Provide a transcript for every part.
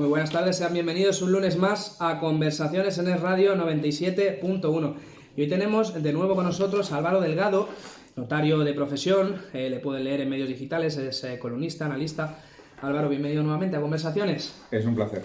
Muy buenas tardes, sean bienvenidos un lunes más a Conversaciones en Es Radio 97.1. Y hoy tenemos de nuevo con nosotros a Álvaro Delgado, notario de profesión, le pueden leer en medios digitales, es columnista, analista. Álvaro, bienvenido nuevamente a Conversaciones. Es un placer.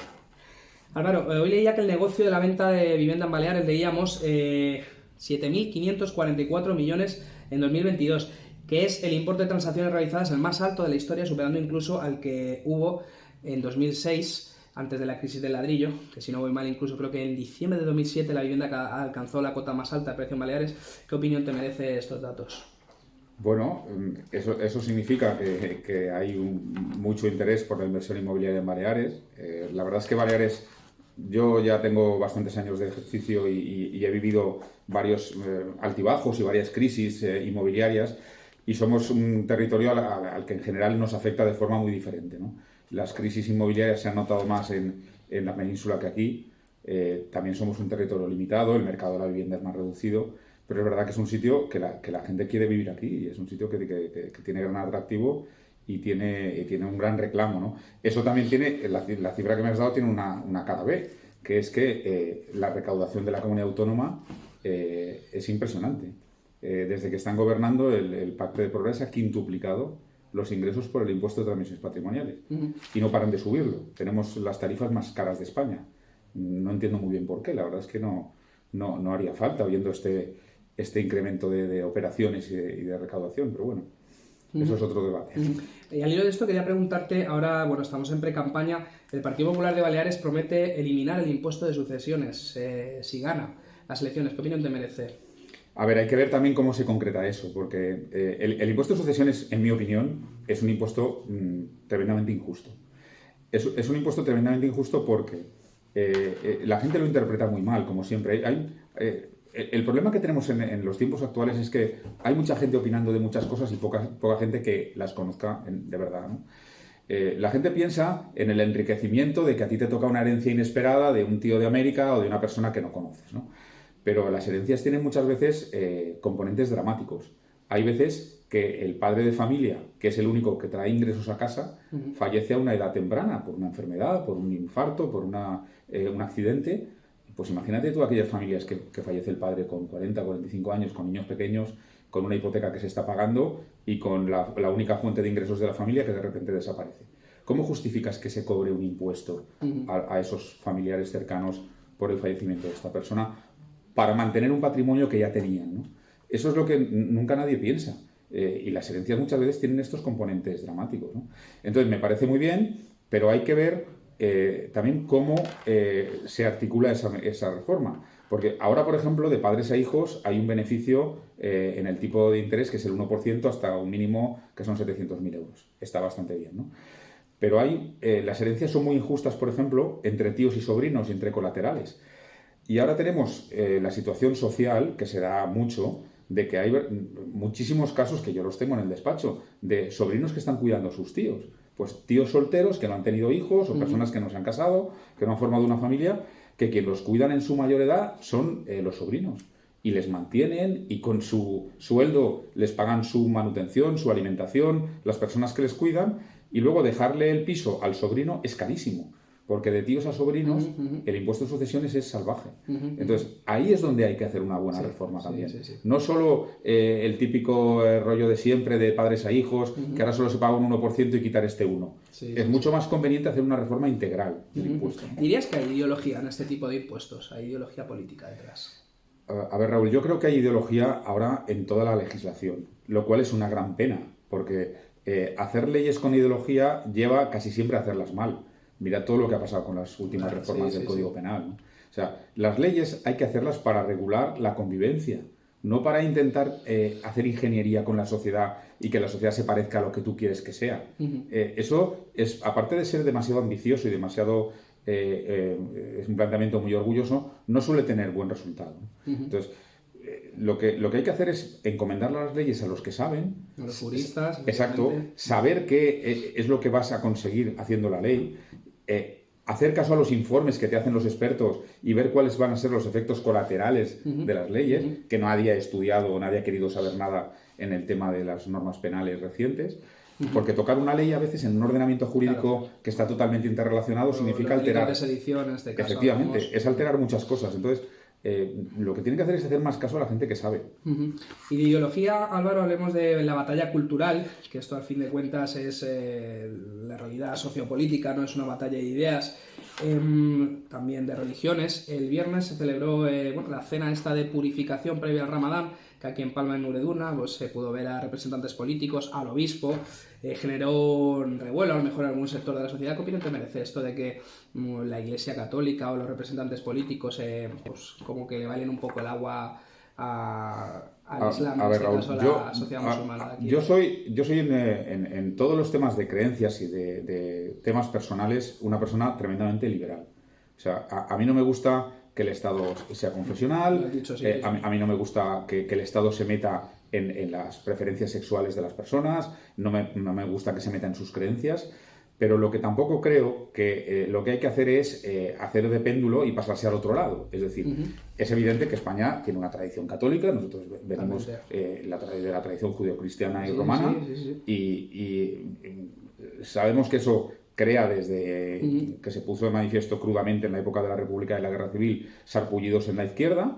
Álvaro, hoy leía que el negocio de la venta de vivienda en Baleares, leíamos 7.544 millones en 2022, que es el importe de transacciones realizadas el más alto de la historia, superando incluso al que hubo en 2006, antes de la crisis del ladrillo, que si no voy mal, incluso creo que en diciembre de 2007 la vivienda alcanzó la cota más alta de precio en Baleares. ¿Qué opinión te merece estos datos? Bueno, eso significa que hay mucho interés por la inversión inmobiliaria en Baleares. La verdad es que Baleares, yo ya tengo bastantes años de ejercicio y he vivido varios altibajos y varias crisis inmobiliarias, y somos un territorio al que en general nos afecta de forma muy diferente, ¿no? Las crisis inmobiliarias se han notado más en la península que aquí. También somos un territorio limitado, el mercado de la vivienda es más reducido, pero es verdad que es un sitio que la gente quiere vivir aquí, y es un sitio que tiene gran atractivo y tiene un gran reclamo, ¿no? Eso también tiene, la cifra que me has dado tiene una cara B, que es que la recaudación de la comunidad autónoma es impresionante. Desde que están gobernando, el Pacto de Progreso ha quintuplicado los ingresos por el impuesto de transmisiones patrimoniales. Y no paran de subirlo. Tenemos las tarifas más caras de España. No entiendo muy bien por qué. La verdad es que no haría falta, viendo este incremento de operaciones y de recaudación, pero bueno, eso es otro debate. Y al hilo de esto quería preguntarte, ahora, bueno, estamos en pre-campaña, el Partido Popular de Baleares promete eliminar el impuesto de sucesiones si gana las elecciones. ¿Qué opinión te merece? A ver, hay que ver también cómo se concreta eso, porque el impuesto de sucesiones, en mi opinión, es un impuesto tremendamente injusto. Es un impuesto tremendamente injusto porque la gente lo interpreta muy mal, como siempre. El problema que tenemos en los tiempos actuales es que hay mucha gente opinando de muchas cosas y poca gente que las conozca de verdad, ¿no? La gente piensa en el enriquecimiento de que a ti te toca una herencia inesperada de un tío de América o de una persona que no conoces, ¿no? Pero las herencias tienen muchas veces componentes dramáticos. Hay veces que el padre de familia, que es el único que trae ingresos a casa, fallece a una edad temprana por una enfermedad, por un infarto, por un accidente. Pues imagínate tú aquellas familias que fallece el padre con 40, 45 años, con niños pequeños, con una hipoteca que se está pagando y con la única fuente de ingresos de la familia que de repente desaparece. ¿Cómo justificas que se cobre un impuesto a esos familiares cercanos por el fallecimiento de esta persona, para mantener un patrimonio que ya tenían, ¿no? Eso es lo que nunca nadie piensa. Y las herencias muchas veces tienen estos componentes dramáticos, ¿no? Entonces, me parece muy bien, pero hay que ver también cómo se articula esa reforma. Porque ahora, por ejemplo, de padres a hijos hay un beneficio en el tipo de interés, que es el 1%, hasta un mínimo que son 700.000 euros. Está bastante bien, ¿no? Pero las herencias son muy injustas, por ejemplo, entre tíos y sobrinos y entre colaterales. Y ahora tenemos la situación social, que se da mucho, de que hay muchísimos casos, que yo los tengo en el despacho, de sobrinos que están cuidando a sus tíos. Pues tíos solteros que no han tenido hijos, o personas que no se han casado, que no han formado una familia, que quien los cuidan en su mayor edad son los sobrinos. Y les mantienen, y con su sueldo les pagan su manutención, su alimentación, las personas que les cuidan, y luego dejarle el piso al sobrino es carísimo. Porque de tíos a sobrinos el impuesto de sucesiones es salvaje. Entonces, ahí es donde hay que hacer una buena reforma también. Sí. No solo el típico rollo de siempre de padres a hijos, que ahora solo se paga un 1% y quitar este 1%. Es mucho más conveniente hacer una reforma integral del impuesto, ¿no? ¿Dirías que hay ideología en este tipo de impuestos? ¿Hay ideología política detrás? A ver, Raúl, yo creo que hay ideología ahora en toda la legislación, lo cual es una gran pena, porque hacer leyes con ideología lleva casi siempre a hacerlas mal. Mira todo lo que ha pasado con las últimas reformas del Código Penal, ¿no? O sea, las leyes hay que hacerlas para regular la convivencia, no para intentar hacer ingeniería con la sociedad y que la sociedad se parezca a lo que tú quieres que sea. Eso es, aparte de ser demasiado ambicioso y demasiado es un planteamiento muy orgulloso, no suele tener buen resultado, ¿no? Entonces, lo que hay que hacer es encomendar las leyes a los que saben, a los juristas. Exacto, saber qué es lo que vas a conseguir haciendo la ley, hacer caso a los informes que te hacen los expertos y ver cuáles van a ser los efectos colaterales de las leyes, que nadie ha estudiado o nadie ha querido saber nada en el tema de las normas penales recientes. Porque tocar una ley a veces en un ordenamiento jurídico que está totalmente interrelacionado significa alterar. De sedición, en este caso, efectivamente, hablamos. es alterar muchas cosas. Entonces, lo que tienen que hacer es hacer más caso a la gente que sabe. Y de ideología, Álvaro, hablemos de la batalla cultural, que esto al fin de cuentas es la realidad sociopolítica, no es una batalla de ideas, también de religiones. El viernes se celebró la cena esta de purificación previa al Ramadán, que aquí en Palma, en Nuredurna, pues se pudo ver a representantes políticos, al obispo, generó revuelo, a lo mejor en algún sector de la sociedad. ¿Qué opinión te merece esto de que la Iglesia Católica o los representantes políticos pues como que le valen un poco el agua al Islam, en este caso a la sociedad musulmana de aquí? Yo soy en todos los temas de creencias y de temas personales una persona tremendamente liberal. O sea, a mí no me gusta que el Estado sea confesional, a mí no me gusta que el Estado se meta en las preferencias sexuales de las personas, no me gusta que se meta en sus creencias, pero lo que tampoco creo que lo que hay que hacer es hacer de péndulo y pasarse al otro lado. Es decir, es evidente que España tiene una tradición católica, nosotros venimos de la tradición judeocristiana y romana, y sabemos que eso crea desde que se puso de manifiesto crudamente en la época de la República y la Guerra Civil sarpullidos en la izquierda,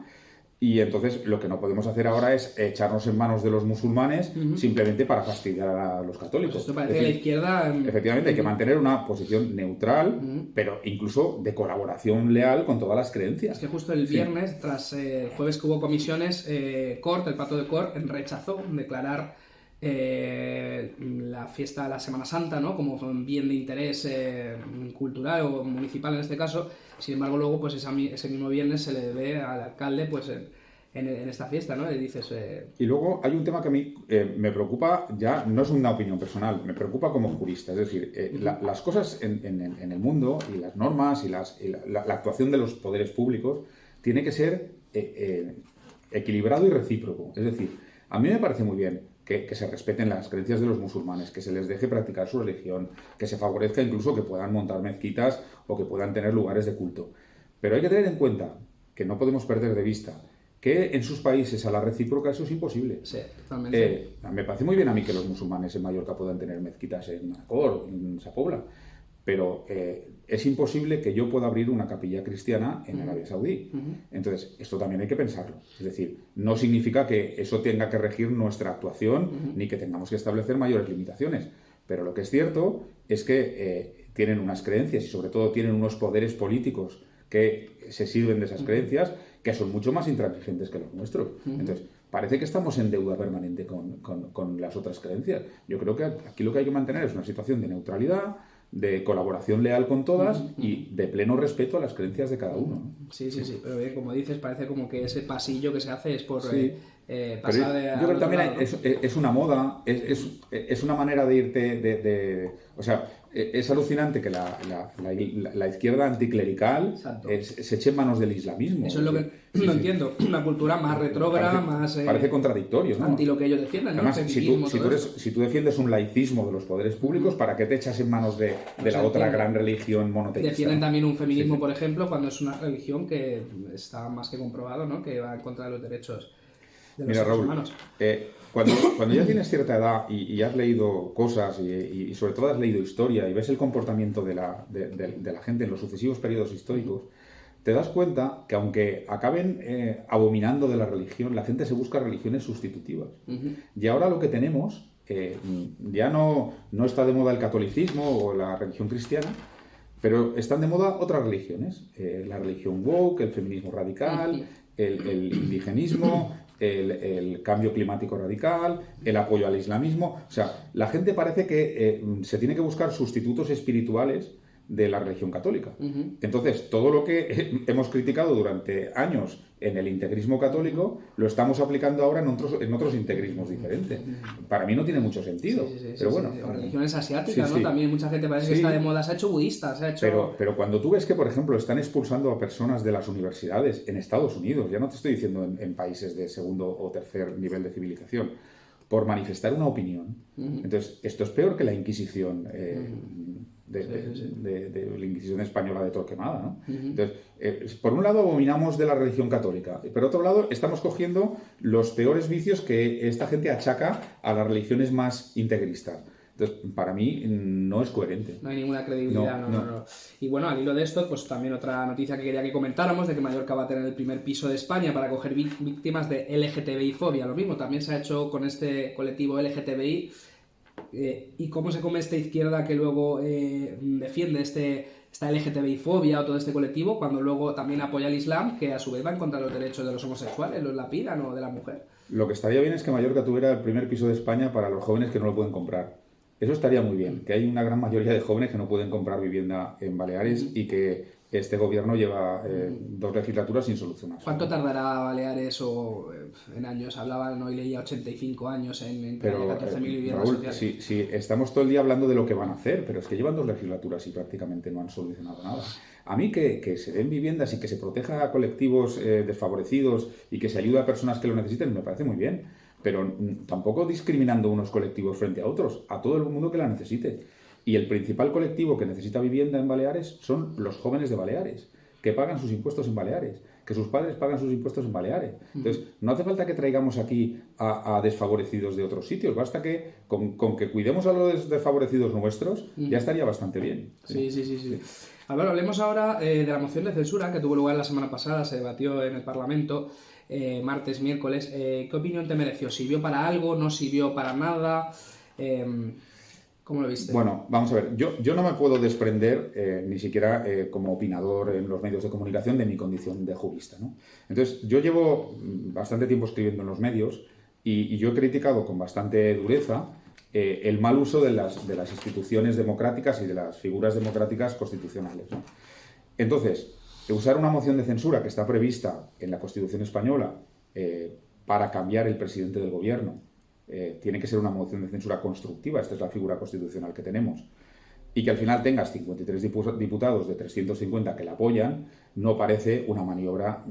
y entonces lo que no podemos hacer ahora es echarnos en manos de los musulmanes simplemente para fastidiar a los católicos. Pues esto parece que la izquierda... Efectivamente, hay que mantener una posición neutral, pero incluso de colaboración leal con todas las creencias. Es que justo el viernes, tras el jueves que hubo comisiones, Cort, el Pacto de Cort, rechazó declarar la fiesta de la Semana Santa, ¿no?, como un bien de interés cultural o municipal en este caso. Sin embargo, luego pues ese mismo viernes se le ve al alcalde pues en esta fiesta, ¿no? Le dices... Y luego hay un tema que a mí me preocupa, ya no es una opinión personal, me preocupa como jurista. Es decir, las cosas en el mundo y las normas y la actuación de los poderes públicos tiene que ser equilibrado y recíproco. Es decir, a mí me parece muy bien que se respeten las creencias de los musulmanes, que se les deje practicar su religión, que se favorezca incluso que puedan montar mezquitas o que puedan tener lugares de culto. Pero hay que tener en cuenta que no podemos perder de vista que en sus países a la recíproca eso es imposible. Sí, totalmente. Me parece muy bien a mí que los musulmanes en Mallorca puedan tener mezquitas en Manacor, en Sa Pobla, pero es imposible que yo pueda abrir una capilla cristiana en Arabia Saudí. Entonces, esto también hay que pensarlo. Es decir, no significa que eso tenga que regir nuestra actuación ni que tengamos que establecer mayores limitaciones. Pero lo que es cierto es que tienen unas creencias y sobre todo tienen unos poderes políticos que se sirven de esas creencias que son mucho más intransigentes que los nuestros. Entonces, parece que estamos en deuda permanente con las otras creencias. Yo creo que aquí lo que hay que mantener es una situación de neutralidad, de colaboración leal con todas y de pleno respeto a las creencias de cada uno, ¿no? Sí, pero bien, como dices, parece como que ese pasillo que se hace es por pasar de... Yo creo que también es una moda, es una manera de irte o sea, es alucinante que la izquierda anticlerical se eche en manos del islamismo. Eso es lo que no entiendo. Una cultura más retrógrada, más... Parece contradictorio, ¿no? Anti lo que ellos defienden, ¿no? Además, si tú defiendes un laicismo de los poderes públicos, ¿para qué te echas en manos de la otra gran religión monoteísta? Defienden también un feminismo, por ejemplo, cuando es una religión que está más que comprobado, ¿no?, que va en contra de los derechos de los seres humanos. Cuando ya tienes cierta edad y has leído cosas y sobre todo has leído historia y ves el comportamiento de la gente en los sucesivos periodos históricos, te das cuenta que aunque acaben abominando de la religión, la gente se busca religiones sustitutivas. Y ahora lo que tenemos, ya no está de moda el catolicismo o la religión cristiana, pero están de moda otras religiones. La religión woke, el feminismo radical, el indigenismo, el cambio climático radical, el apoyo al islamismo. O sea, la gente parece que se tiene que buscar sustitutos espirituales de la religión católica. Entonces, todo lo que hemos criticado durante años en el integrismo católico, lo estamos aplicando ahora en otros integrismos diferentes. Para mí no tiene mucho sentido. Pero bueno, religiones asiáticas, ¿no? También mucha gente parece que está de moda. Se ha hecho budista, se ha hecho... Pero cuando tú ves que, por ejemplo, están expulsando a personas de las universidades en Estados Unidos, ya no te estoy diciendo en países de segundo o tercer nivel de civilización, por manifestar una opinión. Entonces, esto es peor que la Inquisición de la Inquisición española de Torquemada, ¿no? Entonces, por un lado abominamos de la religión católica, pero por otro lado estamos cogiendo los peores vicios que esta gente achaca a las religiones más integristas. Entonces, para mí no es coherente. No hay ninguna credibilidad, no. Y bueno, al hilo de esto, pues también otra noticia que quería que comentáramos, de que Mallorca va a tener el primer piso de España para acoger víctimas de LGTBI-fobia. Lo mismo, también se ha hecho con este colectivo LGTBI. ¿Y cómo se come esta izquierda que luego defiende esta LGTBI-fobia o todo este colectivo, cuando luego también apoya al Islam, que a su vez va en contra de los derechos de los homosexuales, los lapidan o de la mujer? Lo que estaría bien es que Mallorca tuviera el primer piso de España para los jóvenes que no lo pueden comprar. Eso estaría muy bien, que hay una gran mayoría de jóvenes que no pueden comprar vivienda en Baleares y que este gobierno lleva 2 legislaturas sin solucionar. ¿Cuánto tardará Baleares en años? Hablaban, hoy leía 85 años en que haya 14.000 viviendas Raúl, sociales. sí, estamos todo el día hablando de lo que van a hacer, pero es que llevan 2 legislaturas y prácticamente no han solucionado nada. A mí que se den viviendas y que se proteja a colectivos desfavorecidos y que se ayude a personas que lo necesiten me parece muy bien, pero tampoco discriminando unos colectivos frente a otros, a todo el mundo que la necesite. Y el principal colectivo que necesita vivienda en Baleares son los jóvenes de Baleares, que pagan sus impuestos en Baleares, que sus padres pagan sus impuestos en Baleares. Entonces, no hace falta que traigamos aquí a desfavorecidos de otros sitios, basta que con que cuidemos a los desfavorecidos nuestros, ya estaría bastante bien. Sí. Álvaro, hablemos ahora de la moción de censura que tuvo lugar la semana pasada, se debatió en el Parlamento, martes, miércoles. ¿Qué opinión te mereció? ¿Sirvió para algo? ¿No sirvió para nada? ¿Cómo lo viste? Bueno, vamos a ver, yo no me puedo desprender, ni siquiera como opinador en los medios de comunicación, de mi condición de jurista, ¿no? Entonces, yo llevo bastante tiempo escribiendo en los medios y yo he criticado con bastante dureza el mal uso de las instituciones democráticas y de las figuras democráticas constitucionales, ¿no? Entonces, usar una moción de censura que está prevista en la Constitución española para cambiar el presidente del gobierno, tiene que ser una moción de censura constructiva, esta es la figura constitucional que tenemos, y que al final tengas 53 diputados de 350 que la apoyan, no parece una maniobra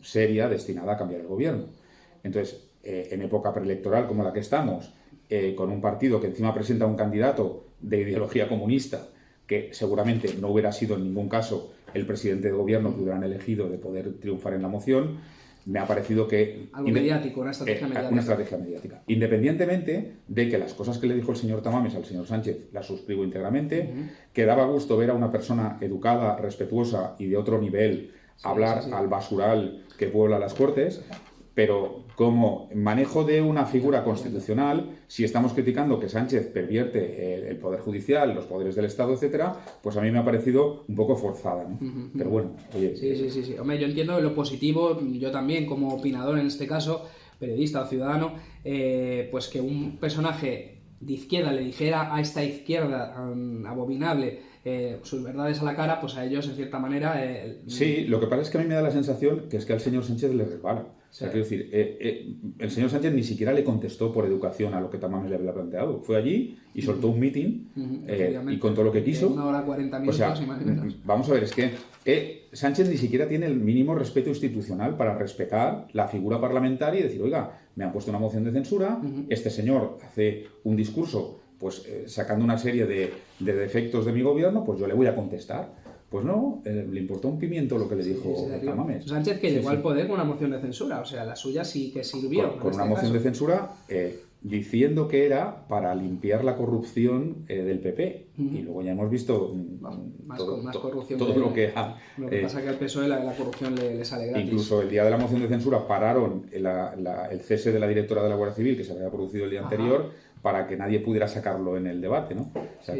seria destinada a cambiar el gobierno. Entonces, en época preelectoral como la que estamos, con un partido que encima presenta un candidato de ideología comunista, que seguramente no hubiera sido en ningún caso el presidente de gobierno que hubieran elegido de poder triunfar en la moción, me ha parecido que... Algo mediático, una estrategia mediática. Una estrategia mediática. Independientemente de que las cosas que le dijo el señor Tamames al señor Sánchez las suscribo íntegramente, que daba gusto ver a una persona educada, respetuosa y de otro nivel hablar al basural que puebla las Cortes, pero como manejo de una figura constitucional, si estamos criticando que Sánchez pervierte el poder judicial, los poderes del Estado, etcétera, pues a mí me ha parecido un poco forzada, ¿no? Pero bueno, oye... Sí. Hombre, yo entiendo lo positivo, yo también como opinador en este caso, periodista o ciudadano, pues que un personaje de izquierda le dijera a esta izquierda abominable sus verdades a la cara, pues a ellos en cierta manera... Sí, lo que pasa es que a mí me da la sensación que es que al señor Sánchez le resbala. O sea, quiero decir, el señor Sánchez ni siquiera le contestó por educación a lo que Tamames le había planteado. Fue allí y soltó un meeting y contó lo que quiso. 1 hora 40 minutos, o sea, y más o menos. Vamos a ver, es que Sánchez ni siquiera tiene el mínimo respeto institucional para respetar la figura parlamentaria y decir, oiga, me han puesto una moción de censura, este señor hace un discurso pues sacando una serie de defectos de mi gobierno, pues yo le voy a contestar. Pues no, le importó un pimiento lo que le dijo Tamames. Sánchez que llegó al poder con una moción de censura, o sea, la suya sí que sirvió. Con una moción de censura diciendo que era para limpiar la corrupción del PP. Y luego ya hemos visto más corrupción todo lo que ha... Lo que pasa es que al PSOE la corrupción le sale gratis. Incluso el día de la moción de censura pararon el cese de la directora de la Guardia Civil, que se había producido el día anterior, para que nadie pudiera sacarlo en el debate, ¿no? O sea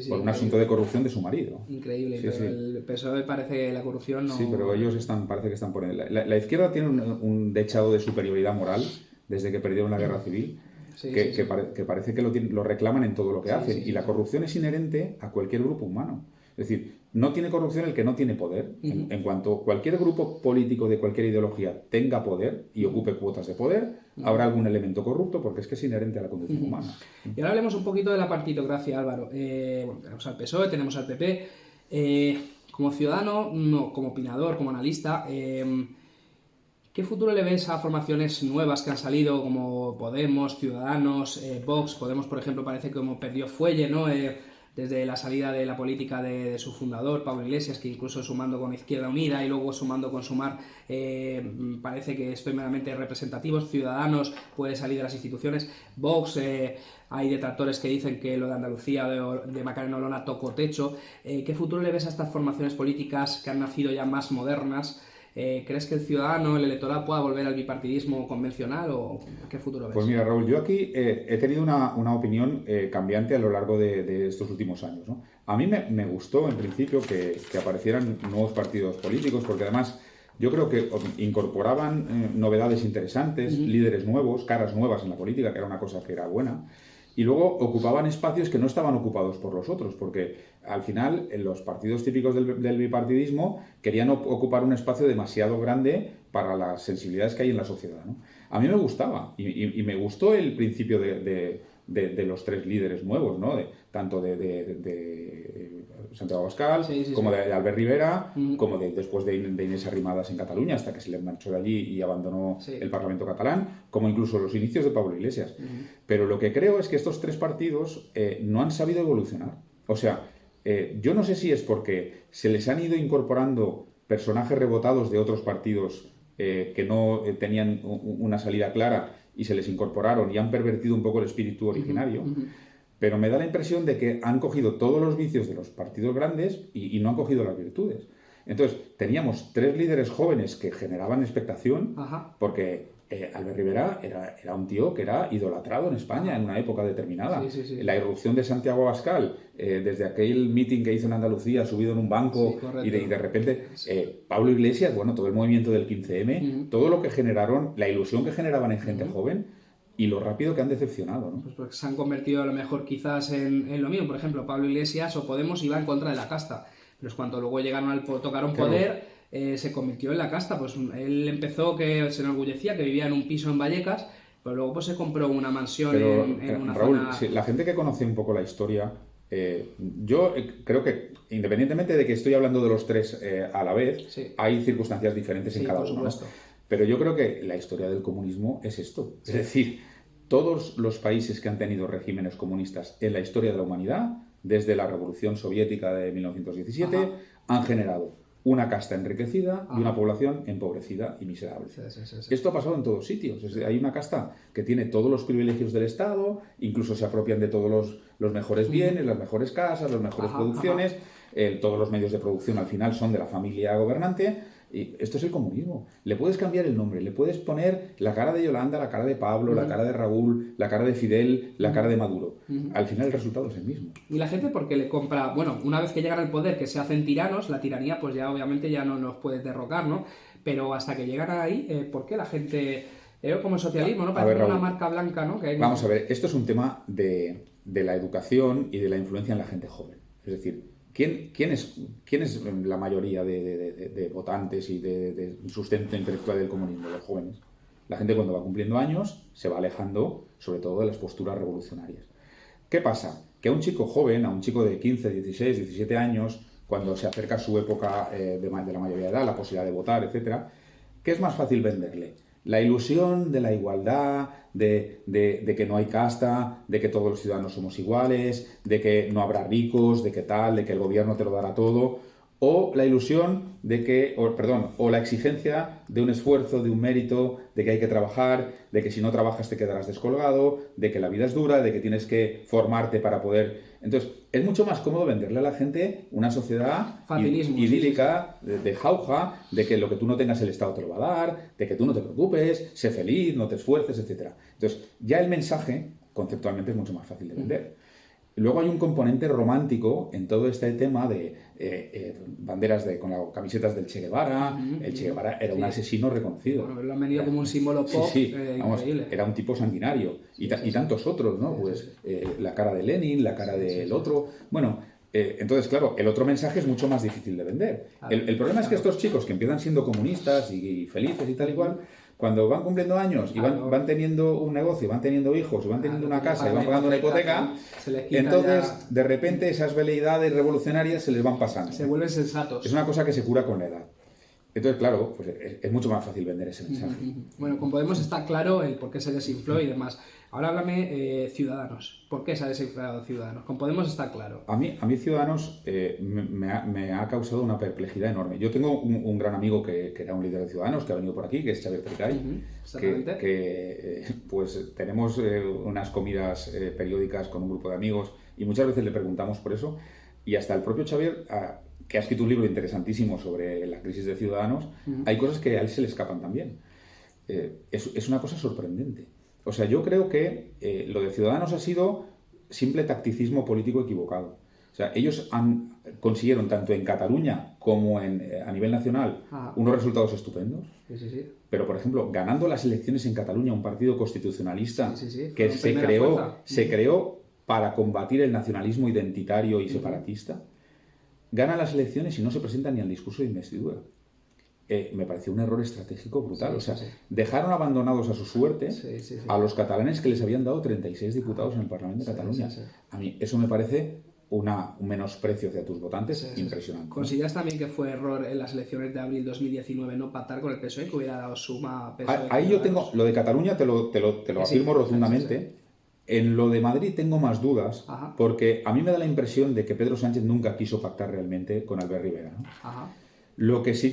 por un asunto de corrupción de su marido. Increíble, pero el PSOE parece que la corrupción no... Sí, pero ellos parece que están por él. La izquierda tiene un dechado de superioridad moral desde que perdieron la guerra civil, que parece que lo reclaman en todo lo que hacen. Y la corrupción es inherente a cualquier grupo humano. Es decir, no tiene corrupción el que no tiene poder. En cuanto cualquier grupo político de cualquier ideología tenga poder y ocupe cuotas de poder, habrá algún elemento corrupto porque es que es inherente a la condición humana. Y ahora hablemos un poquito de la partitocracia, Álvaro. Tenemos al PSOE, tenemos al PP. Como ciudadano, no, como opinador, como analista, ¿qué futuro le ves a formaciones nuevas que han salido como Podemos, Ciudadanos, Vox? Podemos, por ejemplo, parece que como perdió fuelle, ¿no? desde la salida de la política de su fundador, Pablo Iglesias, que incluso sumando con Izquierda Unida y luego sumando con Sumar, parece que estoy meramente representativo. Ciudadanos puede salir de las instituciones. Vox, hay detractores que dicen que lo de Andalucía, de Macarena Olona, tocó techo. ¿Qué futuro le ves a estas formaciones políticas que han nacido ya más modernas? ¿Crees que el ciudadano, el electorado, pueda volver al bipartidismo convencional o qué futuro ves? Pues mira, Raúl, yo aquí he tenido una opinión cambiante a lo largo de estos últimos años, ¿no? A mí me gustó, en principio, que aparecieran nuevos partidos políticos, porque además yo creo que incorporaban novedades interesantes, líderes nuevos, caras nuevas en la política, que era una cosa que era buena. Y luego ocupaban espacios que no estaban ocupados por los otros, porque al final los partidos típicos del bipartidismo querían ocupar un espacio demasiado grande para las sensibilidades que hay en la sociedad, ¿no? A mí me gustaba y me gustó el principio de los tres líderes nuevos, ¿no? Tanto de Santiago Abascal, como de Albert Rivera, como después de Inés Arrimadas en Cataluña, hasta que se le marchó de allí y abandonó el Parlamento catalán, como incluso los inicios de Pablo Iglesias. Pero lo que creo es que estos tres partidos no han sabido evolucionar. O sea, yo no sé si es porque se les han ido incorporando personajes rebotados de otros partidos que no tenían una salida clara y se les incorporaron y han pervertido un poco el espíritu originario, pero me da la impresión de que han cogido todos los vicios de los partidos grandes y no han cogido las virtudes. Entonces, teníamos tres líderes jóvenes que generaban expectación, porque Albert Rivera era un tío que era idolatrado en España en una época determinada. La irrupción de Santiago Abascal, desde aquel meeting que hizo en Andalucía, subido en un banco, y de repente Pablo Iglesias, bueno, todo el movimiento del 15M, todo lo que generaron, la ilusión que generaban en gente joven, y lo rápido que han decepcionado, ¿no? Pues porque se han convertido a lo mejor quizás en lo mismo. Por ejemplo, Pablo Iglesias o Podemos iba en contra de la casta, pero es cuando luego tocaron poder, se convirtió en la casta. Pues él empezó, que se enorgullecía que vivía en un piso en Vallecas, pero luego pues se compró una mansión en una Raúl, zona... Sí, la gente que conoce un poco la historia, yo creo que independientemente de que estoy hablando de los tres a la vez, hay circunstancias diferentes en cada uno, ¿no? Pero yo creo que la historia del comunismo es esto. Es decir, todos los países que han tenido regímenes comunistas en la historia de la humanidad, desde la Revolución Soviética de 1917, han generado una casta enriquecida y una población empobrecida y miserable. Esto ha pasado en todos sitios. Hay una casta que tiene todos los privilegios del Estado, incluso se apropian de todos los mejores bienes, las mejores casas, las mejores producciones, todos los medios de producción al final son de la familia gobernante. Y esto es el comunismo. Le puedes cambiar el nombre, le puedes poner la cara de Yolanda, la cara de Pablo, la cara de Raúl, la cara de Fidel, la cara de Maduro. Al final el resultado es el mismo. Y la gente porque le compra, bueno, una vez que llegan al poder, que se hacen tiranos, la tiranía pues ya obviamente ya no nos puede derrocar, ¿no? Pero hasta que llegan ahí, ¿por qué la gente, como el socialismo, ¿no? Parece una marca blanca, ¿no? Que hay... Vamos a ver, esto es un tema de la educación y de la influencia en la gente joven. Es decir, ¿quién es la mayoría de votantes y de sustento intelectual del comunismo? Los jóvenes. La gente cuando va cumpliendo años se va alejando, sobre todo, de las posturas revolucionarias. ¿Qué pasa? Que a un chico joven, a un chico de 15, 16, 17 años, cuando se acerca a su época de la mayoría de edad, la posibilidad de votar, etcétera, ¿qué es más fácil venderle? La ilusión de la igualdad, de que no hay casta, de que todos los ciudadanos somos iguales, de que no habrá ricos, de que tal, de que el gobierno te lo dará todo, o la ilusión de que, o la exigencia de un esfuerzo, de un mérito, de que hay que trabajar, de que si no trabajas te quedarás descolgado, de que la vida es dura, de que tienes que formarte para poder... Entonces, es mucho más cómodo venderle a la gente una sociedad idílica, de jauja, de que lo que tú no tengas el Estado te lo va a dar, de que tú no te preocupes, sé feliz, no te esfuerces, etc. Entonces, ya el mensaje, conceptualmente, es mucho más fácil de vender. Luego hay un componente romántico en todo este tema de banderas con las camisetas del Che Guevara. El Che Guevara era un asesino reconocido. Bueno, lo han venido como un símbolo pop. Vamos, era un tipo sanguinario. Y tantos otros, ¿no? La cara de Lenin, la cara del otro. Bueno, entonces, claro, el otro mensaje es mucho más difícil de vender. El problema es que estos chicos que empiezan siendo comunistas y felices y tal igual, cuando van cumpliendo años y van teniendo un negocio, van teniendo hijos, van teniendo una casa y van pagando una hipoteca, entonces de repente esas veleidades revolucionarias se les van pasando. Se vuelven sensatos. Es una cosa que se cura con la edad. Entonces, claro, pues es mucho más fácil vender ese mensaje. Bueno, con Podemos está claro el por qué se desinfló y demás. Ahora háblame Ciudadanos. ¿Por qué se ha desinflado Ciudadanos? Con Podemos está claro. A mí Ciudadanos me ha causado una perplejidad enorme. Yo tengo un gran amigo que era un líder de Ciudadanos, que ha venido por aquí, que es Xavier Tricay, pues tenemos unas comidas periódicas con un grupo de amigos y muchas veces le preguntamos por eso. Y hasta el propio Xavier, que ha escrito un libro interesantísimo sobre la crisis de Ciudadanos, hay cosas que a él se le escapan también. Es una cosa sorprendente. O sea, yo creo que lo de Ciudadanos ha sido simple tacticismo político equivocado. O sea, ellos consiguieron tanto en Cataluña como a nivel nacional unos resultados estupendos. Sí. Pero, por ejemplo, ganando las elecciones en Cataluña, un partido constitucionalista que se creó para combatir el nacionalismo identitario y separatista, ganan las elecciones y no se presentan ni al discurso de investidura. Me pareció un error estratégico brutal. Dejaron abandonados a su suerte a los catalanes que les habían dado 36 diputados en el Parlamento de Cataluña. A mí eso me parece un menosprecio hacia tus votantes impresionante. ¿Consideras también que fue error en las elecciones de abril 2019 no pactar con el PSOE, que hubiera dado suma peso? Ahí yo tengo, lo de Cataluña te lo afirmo rotundamente. En lo de Madrid tengo más dudas, porque a mí me da la impresión de que Pedro Sánchez nunca quiso pactar realmente con Albert Rivera, ¿no? Lo que sí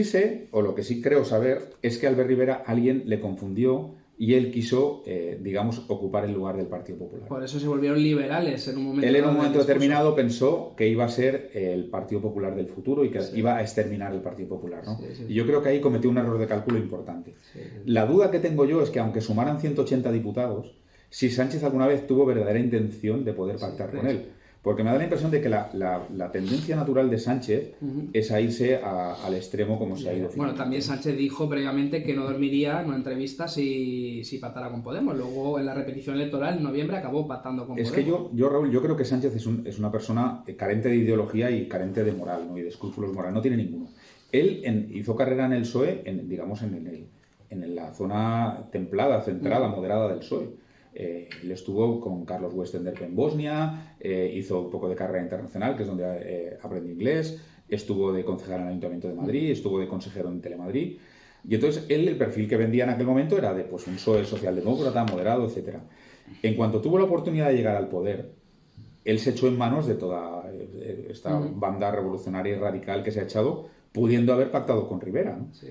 sé, o lo que sí creo saber, es que a Albert Rivera alguien le confundió y él quiso, digamos, ocupar el lugar del Partido Popular. Por eso se volvieron liberales en un momento. Él en un momento determinado pensó que iba a ser el Partido Popular del futuro y que iba a exterminar el Partido Popular, ¿no? Y yo creo que ahí cometió un error de cálculo importante. La duda que tengo yo es que aunque sumaran 180 diputados, si Sánchez alguna vez tuvo verdadera intención de poder pactar con él. Porque me da la impresión de que la tendencia natural de Sánchez es a irse al extremo como se ha ido. Bueno, también Sánchez dijo previamente que no dormiría en una entrevista si pactara con Podemos. Luego, en la repetición electoral, en noviembre, acabó pactando con Podemos. Es que Raúl, yo creo que Sánchez es una persona carente de ideología y carente de moral, ¿no? Y de escrúpulos morales. No tiene ninguno. Él hizo carrera en el PSOE, digamos, en la zona templada, centrada, moderada del PSOE. Él estuvo con Carlos Westendorp en Bosnia, hizo un poco de carrera internacional, que es donde aprendí inglés, estuvo de concejal en el Ayuntamiento de Madrid, estuvo de consejero en Telemadrid, y entonces él, el perfil que vendía en aquel momento era de un PSOE socialdemócrata, moderado, etc. En cuanto tuvo la oportunidad de llegar al poder, él se echó en manos de toda esta banda revolucionaria y radical que se ha echado, pudiendo haber pactado con Rivera, ¿no? Sí.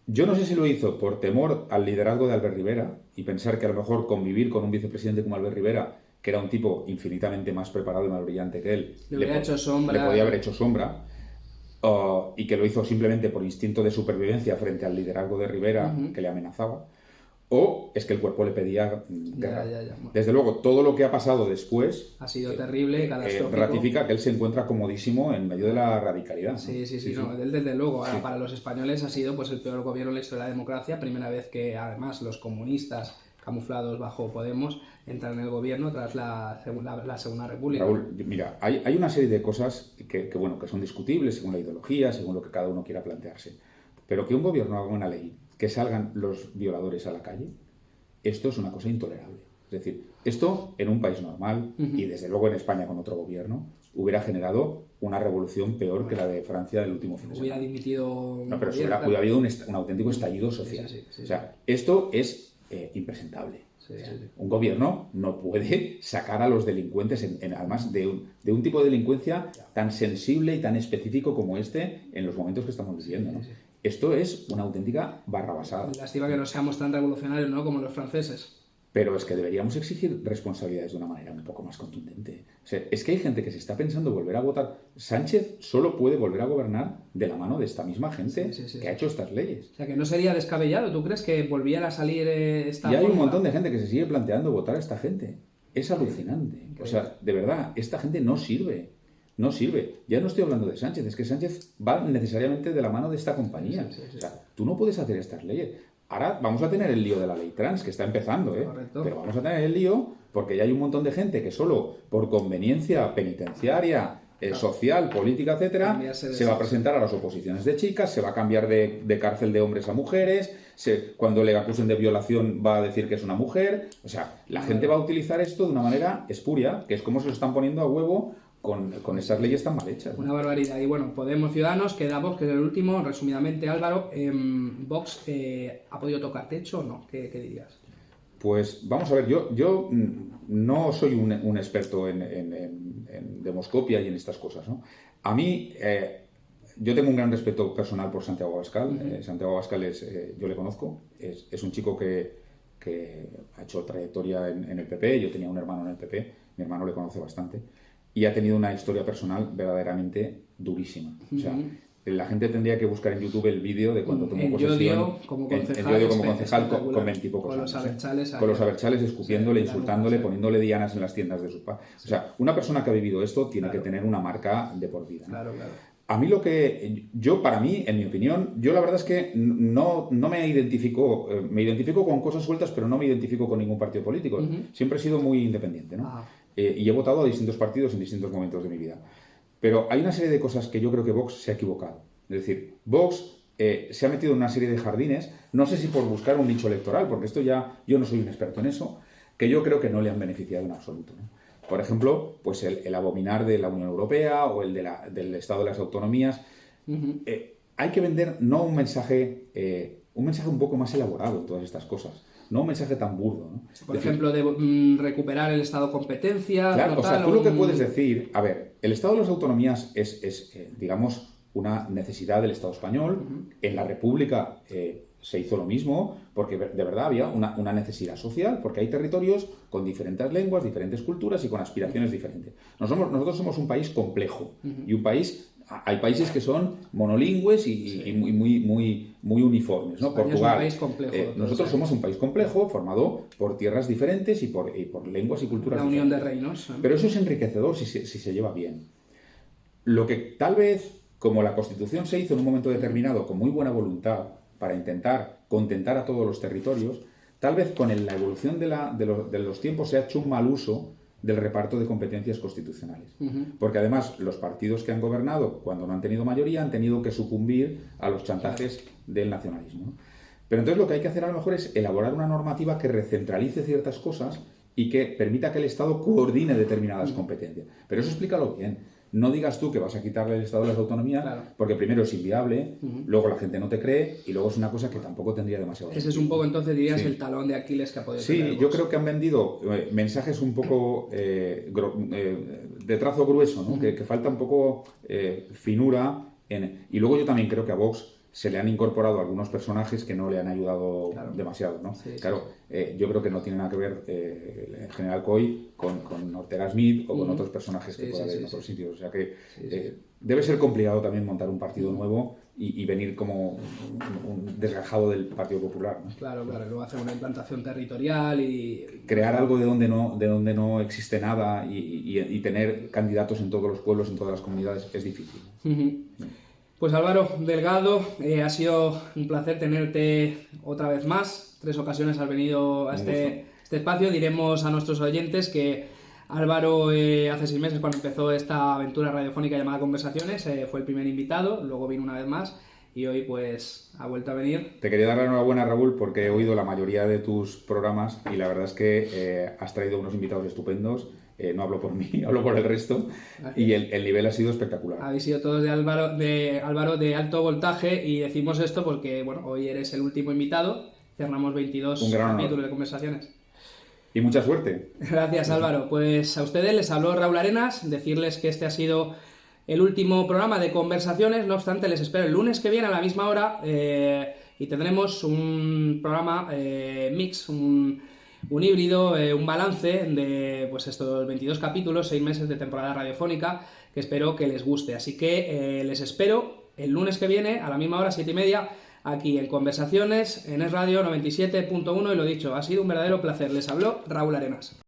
Yo no sé si lo hizo por temor al liderazgo de Albert Rivera y pensar que a lo mejor convivir con un vicepresidente como Albert Rivera, que era un tipo infinitamente más preparado y más brillante que él, le podía haber hecho sombra, y que lo hizo simplemente por instinto de supervivencia frente al liderazgo de Rivera que le amenazaba, o es que el cuerpo le pedía guerra. Desde luego, todo lo que ha pasado después ha sido terrible, catastrófico. Ratifica que él se encuentra comodísimo en medio de la radicalidad, ¿no? Sí. Él, desde luego, para los españoles ha sido el peor gobierno en la historia de la democracia, primera vez que además los comunistas camuflados bajo Podemos entran en el gobierno tras la Segunda República. Raúl, mira, hay una serie de cosas que son discutibles según la ideología, según lo que cada uno quiera plantearse, pero que un gobierno haga una ley que salgan los violadores a la calle, esto es una cosa intolerable. Es decir, esto en un país normal, y desde luego en España con otro gobierno, hubiera generado una revolución peor que la de Francia del último fin de semana. Hubiera dimitido... No, pero hubiera habido un auténtico estallido social. O sea, esto es impresentable. Un gobierno no puede sacar a los delincuentes, además de un tipo de delincuencia tan sensible y tan específico como este en los momentos que estamos viviendo, ¿no? Esto es una auténtica barrabasada. Lástima que no seamos tan revolucionarios, ¿no?, como los franceses. Pero es que deberíamos exigir responsabilidades de una manera un poco más contundente. O sea, es que hay gente que se está pensando volver a votar. Sánchez solo puede volver a gobernar de la mano de esta misma gente que ha hecho estas leyes. O sea, que no sería descabellado. ¿Tú crees que volviera a salir esta Y hay un montón de gente que se sigue planteando votar a esta gente. Es alucinante. O sea, de verdad, esta gente no sirve. No sirve. Ya no estoy hablando de Sánchez, es que Sánchez va necesariamente de la mano de esta compañía. O sea, tú no puedes hacer estas leyes. Ahora vamos a tener el lío de la ley trans, que está empezando, pero vamos a tener el lío porque ya hay un montón de gente que solo por conveniencia penitenciaria, social, política, etcétera, se va a presentar a las oposiciones de chicas, se va a cambiar de cárcel de hombres a mujeres, cuando le acusen de violación va a decir que es una mujer. O sea, la gente va a utilizar esto de una manera espuria, que es como se lo están poniendo a huevo con estas leyes tan mal hechas, ¿no? Una barbaridad. Y bueno, Podemos, Ciudadanos, queda Vox, que es el último. Resumidamente, Álvaro, ¿Vox ha podido tocar techo o no? ¿Qué dirías? Pues vamos a ver, yo no soy un experto en demoscopia y en estas cosas, ¿no? A mí, yo tengo un gran respeto personal por Santiago Abascal. Santiago Abascal yo le conozco, es un chico que ha hecho trayectoria en el PP. Yo tenía un hermano en el PP, mi hermano le conoce bastante, y ha tenido una historia personal verdaderamente durísima. O sea, la gente tendría que buscar en YouTube el vídeo de cuando tomó posesión como concejal con 20 y pocos años. Con los abertzales escupiéndole, insultándole, poniéndole dianas en las tiendas de sus padres. O sea, una persona que ha vivido esto tiene que tener una marca de por vida, ¿no? Claro. A mí para mí, en mi opinión, yo la verdad es que no me identifico con cosas sueltas, pero no me identifico con ningún partido político. Siempre he sido muy independiente, ¿no? Y he votado a distintos partidos en distintos momentos de mi vida. Pero hay una serie de cosas que yo creo que Vox se ha equivocado. Es decir, Vox se ha metido en una serie de jardines, no sé si por buscar un nicho electoral, porque esto ya, yo no soy un experto en eso, que yo creo que no le han beneficiado en absoluto, ¿no? Por ejemplo, pues el abominar de la Unión Europea o el del Estado de las Autonomías. Hay que vender no un mensaje un poco más elaborado en todas estas cosas. No un mensaje tan burdo, ¿no? Por ejemplo, de recuperar el Estado de competencia. Claro, o sea, tú lo que puedes decir, a ver, el Estado de las Autonomías es digamos, una necesidad del Estado español. En la República se hizo lo mismo, porque de verdad había una necesidad social, porque hay territorios con diferentes lenguas, diferentes culturas y con aspiraciones diferentes. Nosotros somos un país complejo y un país... Hay países que son monolingües y muy uniformes, ¿no? España Portugal. Es un país complejo, nosotros somos un país complejo, formado por tierras diferentes y por lenguas y culturas la unión diferentes. de reinos. Pero eso es enriquecedor si se lleva bien. Lo que tal vez, como la Constitución se hizo en un momento determinado con muy buena voluntad para intentar contentar a todos los territorios, tal vez con la evolución de los tiempos se ha hecho un mal uso del reparto de competencias constitucionales. Porque además los partidos que han gobernado, cuando no han tenido mayoría, han tenido que sucumbir a los chantajes del nacionalismo, ¿no? Pero entonces lo que hay que hacer a lo mejor es elaborar una normativa que recentralice ciertas cosas y que permita que el Estado coordine determinadas competencias. Pero eso explícalo bien. No digas tú que vas a quitarle el Estado de las Autonomías, porque primero es inviable, luego la gente no te cree y luego es una cosa que tampoco tendría demasiado sentido. Ese es un poco, entonces, dirías, el talón de Aquiles que ha podido tener. Sí, yo creo que han vendido mensajes un poco de trazo grueso, ¿no? Que falta un poco finura. Y luego yo también creo que a Vox se le han incorporado algunos personajes que no le han ayudado demasiado, ¿no? Claro, yo creo que no tiene nada que ver el general Coy con Ortega Smith o con otros personajes que pueda haber en otros sitios. O sea que debe ser complicado también montar un partido nuevo y venir como un desgajado del Partido Popular, ¿no? Claro, luego hacer una implantación territorial y... Crear algo de donde no existe nada y tener candidatos en todos los pueblos, en todas las comunidades, es difícil. Pues Álvaro Delgado, ha sido un placer tenerte otra vez más. 3 ocasiones has venido a este espacio. Diremos a nuestros oyentes que Álvaro hace 6 meses, cuando empezó esta aventura radiofónica llamada Conversaciones, fue el primer invitado, luego vino una vez más y hoy pues ha vuelto a venir. Te quería dar la enhorabuena, Raúl, porque he oído la mayoría de tus programas y la verdad es que has traído unos invitados estupendos. No hablo por mí, hablo por el resto. Y el nivel ha sido espectacular. Habéis sido todos de Álvaro de alto voltaje y decimos esto porque bueno, hoy eres el último invitado. Cerramos 22 capítulos de Conversaciones. Y mucha suerte. Gracias, Álvaro. Pues a ustedes les habló Raúl Arenas. Decirles que este ha sido el último programa de Conversaciones. No obstante, les espero el lunes que viene a la misma hora y tendremos un programa mix, un híbrido, un balance de pues estos 22 capítulos, 6 meses de temporada radiofónica, que espero que les guste. Así que les espero el lunes que viene a la misma hora, 7:30, aquí en Conversaciones, en Es Radio 97.1, y lo dicho, ha sido un verdadero placer. Les habló Raúl Arenas.